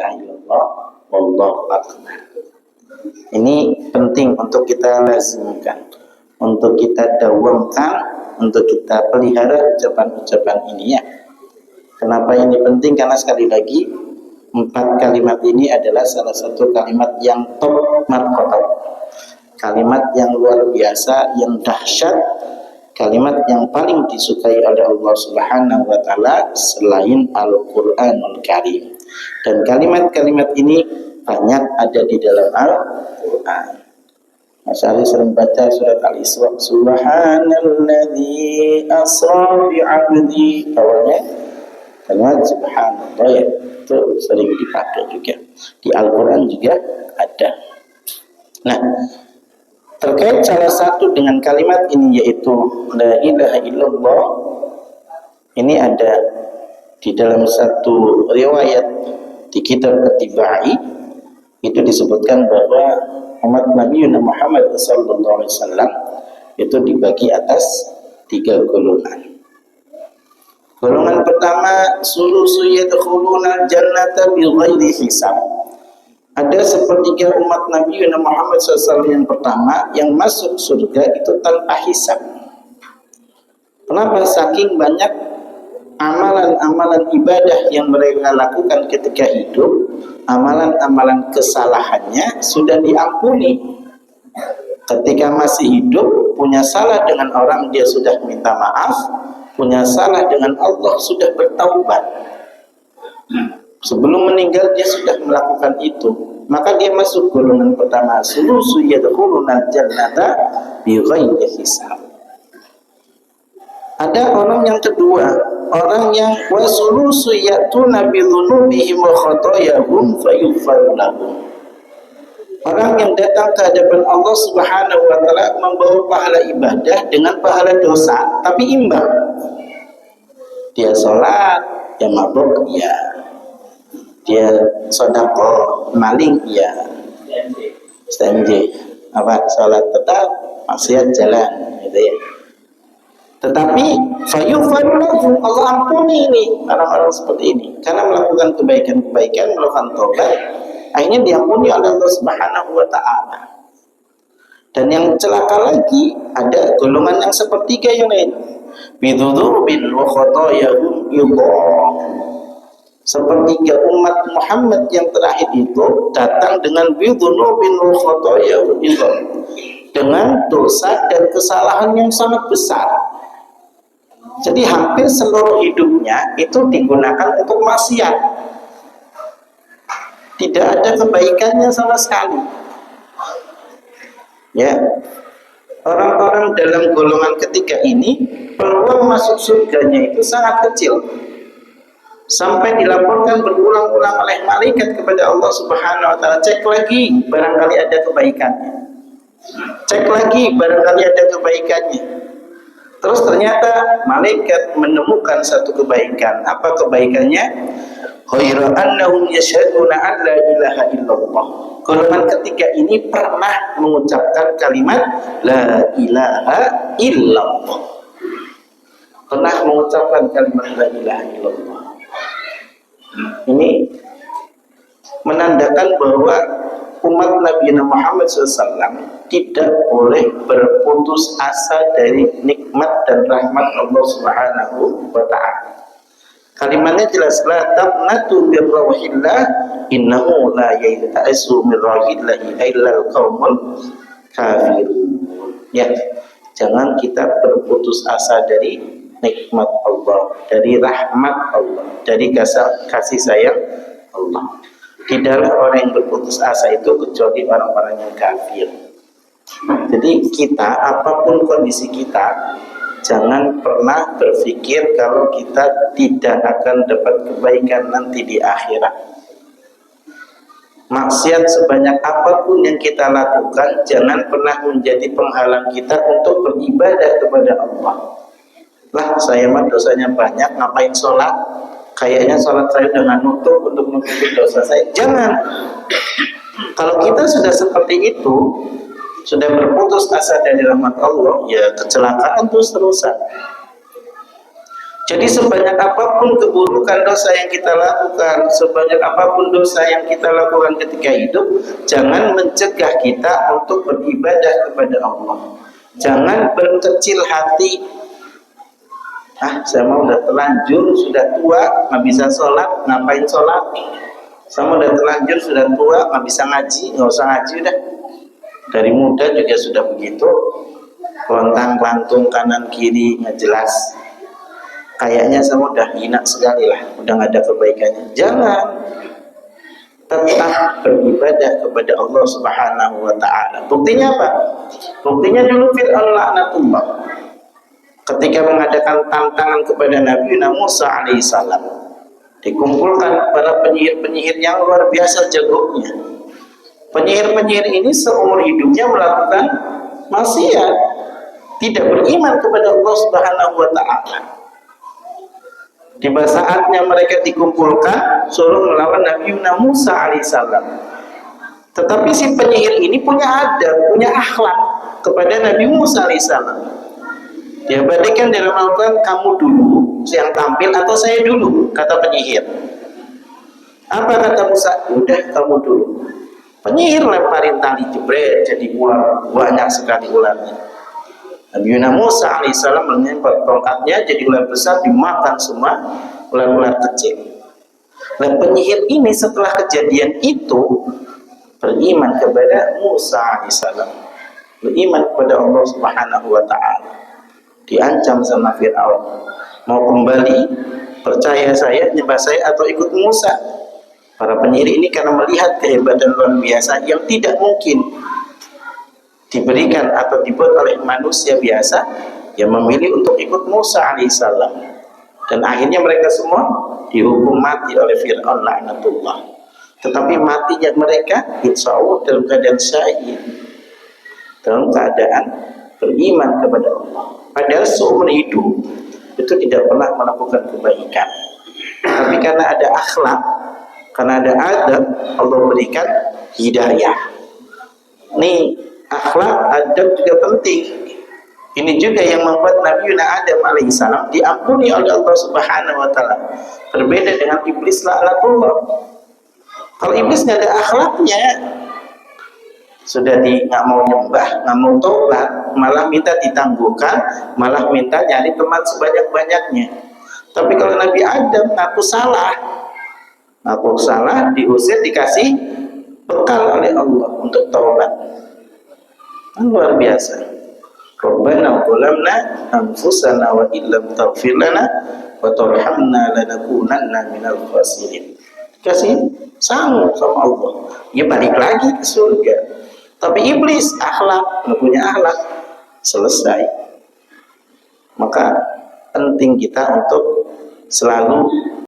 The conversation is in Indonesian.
ilaha illallah wallahu akbar. Ini penting untuk kita lazimkan, untuk kita dawamkan, untuk kita pelihara ucapan-ucapan ini ya. Kenapa ini penting? Karena sekali lagi 4 kalimat ini adalah salah satu kalimat yang top markotop, kalimat yang luar biasa, yang dahsyat, kalimat yang paling disukai oleh Allah Subhanahu wa taala selain Al-Qur'anul Karim. Dan kalimat-kalimat ini banyak ada di dalam Al-Qur'an. Mas Ali sering baca surat Al-Isra, Subhanalladzi asra bi'abdi, awalnya kalimat subhanallah ya, itu sering dipakai juga di Al-Quran juga ada. Nah, terkait salah satu dengan kalimat ini yaitu la ilaha illallah, ini ada di dalam satu riwayat di kitab At-Tibai, itu disebutkan bahwa umat Nabi Muhammad SAW itu dibagi atas 3 golongan. Golongan pertama, sulusu yadkhuluna jannata bighairi hisab. Ada sepertiga umat Nabi Muhammad SAW yang pertama yang masuk surga itu tanpa hisab. Kenapa? Saking banyak amalan-amalan ibadah yang mereka lakukan ketika hidup, amalan-amalan kesalahannya sudah diampuni. Ketika masih hidup, punya salah dengan orang, dia sudah minta maaf, punya salah dengan Allah, sudah bertaubat. Sebelum meninggal dia sudah melakukan itu, maka dia masuk golongan pertama, sulusu yadkhuluna jannata bighairi hisab. Ada orang yang kedua, orang yang wasulusu yatuna bidzunubihim wa khatayahum fayughfaru lahum. Orang yang datang ke hadapan Allah Subhanahu wa taala membawa pahala ibadah dengan pahala dosa, tapi imbang. Dia sholat, dia mabuk, ya. Dia sedekah, maling, ya. STMJ. Apa? Sholat tetap, maksiat jalan, gitu ya. Tetapi fayughfaru lahum, Allah ampuni ini orang-orang seperti ini karena melakukan kebaikan-kebaikan, melakukan taubat, akhirnya diampuni oleh Allah Subhanahu wa taala. Dan yang celaka lagi, ada golongan yang sepertiga yang lain. Bidzunubin wa khatayahum yudham. Sepertiga umat Muhammad yang terakhir itu datang dengan bidzunubin wa khatayahum yudham, dengan dosa dan kesalahan yang sangat besar. Jadi hampir seluruh hidupnya itu digunakan untuk maksiat. Tidak ada kebaikannya sama sekali. Ya, orang-orang dalam golongan ketiga ini peluang masuk surganya itu sangat kecil. Sampai dilaporkan berulang-ulang oleh malaikat kepada Allah Subhanahu wa taala, cek lagi barangkali ada kebaikannya. Cek lagi barangkali ada kebaikannya. Terus ternyata malaikat menemukan satu kebaikan. Apa kebaikannya? Khairu annahum yashhaduna an la ilaha illallah. Golongan ketiga ini pernah mengucapkan kalimat la ilaha illallah. Pernah mengucapkan kalimat la ilaha illallah. Ini menandakan bahwa umat Nabi Muhammad SAW tidak boleh berputus asa dari nikmat dan rahmat Allah Subhanahu wa ta'ala. Kalimatnya jelas, la taqnatu min rawhillah innahu la yai'asu min rawhillahi illa al-qaumul kafirun. Ya, jangan kita berputus asa dari nikmat Allah, dari rahmat Allah, dari kasih sayang Allah. Tidaklah orang yang berputus asa itu kecuali orang-orang yang kafir. Jadi kita, apapun kondisi kita, jangan pernah berpikir kalau kita tidak akan dapat kebaikan nanti di akhirat. Maksiat sebanyak apapun yang kita lakukan, jangan pernah menjadi penghalang kita untuk beribadah kepada Allah. Lah, saya mah dosanya banyak, ngapain sholat? Kayaknya sholat saya dengan nutup untuk menutupi dosa saya. Jangan. Kalau kita sudah seperti itu, sudah berputus asa dari rahmat Allah, ya kecelakaan terus-terusan. Jadi sebanyak apapun keburukan dosa yang kita lakukan, sebanyak apapun dosa yang kita lakukan ketika hidup, jangan mencegah kita untuk beribadah kepada Allah. Jangan berkecil hati. Saya mau udah terlanjur, sudah tua, nggak bisa sholat, ngapain sholat? Saya mau udah terlanjur, sudah tua, nggak bisa ngaji, nggak usah ngaji udah. Dari muda juga sudah begitu, lontang-lantung kanan kiri nggak jelas. Kayaknya saya udah hina sekali lah, udah nggak ada kebaikannya. Jangan, tetap beribadah kepada Allah Subhanahu wa Ta'ala. Buktinya apa? Buktinya dulu Fir'aun laknatullah ketika mengadakan tantangan kepada Nabi Musa alaihissalam, dikumpulkan para penyihir-penyihir yang luar biasa jagonya. Penyihir-penyihir ini seumur hidupnya melakukan maksiat, tidak beriman kepada Allah Subhanahu wa Ta'ala. Tiba saatnya mereka dikumpulkan, suruh melawan Nabi Musa alaihissalam. Tetapi si penyihir ini punya adab, punya akhlak kepada Nabi Musa alaihissalam. Dia bandingkan dalam Al-Quran, kamu dulu yang tampil atau saya dulu, kata penyihir. Apa kata Musa? Udah, kamu dulu. Penyihir lemparin tali jebret, jadi ular, banyak sekali ularnya. Nabi Musa alaihissalam melempar tongkatnya, jadi ular besar, dimakan semua ular-ular kecil. Dan penyihir ini setelah kejadian itu beriman kepada Musa alaihissalam, beriman kepada Allah Subhanahu wa Ta'ala. Diancam sama Fir'aun, mau kembali percaya saya, nyembah saya, atau ikut Musa. Para penyihir ini karena melihat kehebatan luar biasa yang tidak mungkin diberikan atau dibuat oleh manusia biasa, yang memilih untuk ikut Musa alaihissalam. Dan akhirnya mereka semua dihukum mati oleh Fir'aun laknatullah. Tetapi matinya mereka insya Allah dalam keadaan syahid, dalam keadaan beriman kepada Allah. Padahal seumur hidup itu tidak pernah melakukan kebaikan, tapi karena ada akhlak, karena ada adab, Allah berikan hidayah. Nih, akhlak, adab juga penting. Ini juga yang membuat Nabi Adam alaihissalam diampuni oleh Allah Subhanahu wa Ta'ala. Berbeda dengan iblis laknatullah. Kalau iblis nggak ada akhlaknya, sudah nggak mau nyembah, nggak mau tobat, malah minta ditangguhkan, malah minta nyari teman sebanyak-banyaknya. Tapi kalau Nabi Adam ngaku salah, diusir, dikasih bekal oleh Allah untuk taubat. Luar biasa. Rabbana zalamna anfusana wa illam taghfir lana wa tarhamna lanakunanna minal khasirin. Kasih sama Allah, ya balik lagi ke surga. Tapi iblis akhlak, nggak punya akhlak, selesai. Maka penting kita untuk selalu